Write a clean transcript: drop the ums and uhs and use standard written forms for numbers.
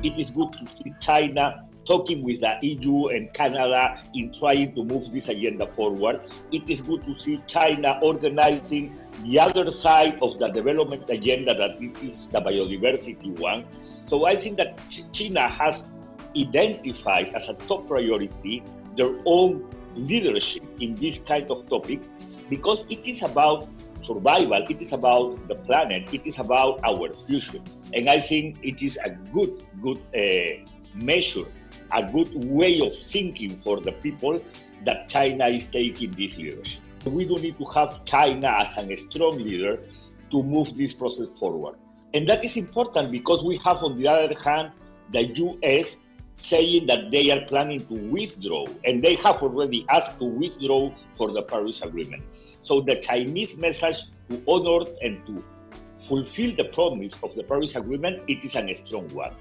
It is good to see China talking with the EU and Canada in trying to move this agenda forward. It is good to see China organizing the other side of the development agenda, that it is the biodiversity one. So I think that China has identified as a top priority their own leadership in this kind of topics, because it is about survival, it is about the planet, it is about our future. And I think it is a good measure, a good way of thinking for the people that China is taking this leadership. We do need to have China as a strong leader to move this process forward. And that is important because we have, on the other hand, the US saying that they are planning to withdraw, and they have already asked to withdraw for the Paris Agreement. So the Chinese message to honor and to fulfill the promise of the Paris Agreement, it is a strong one.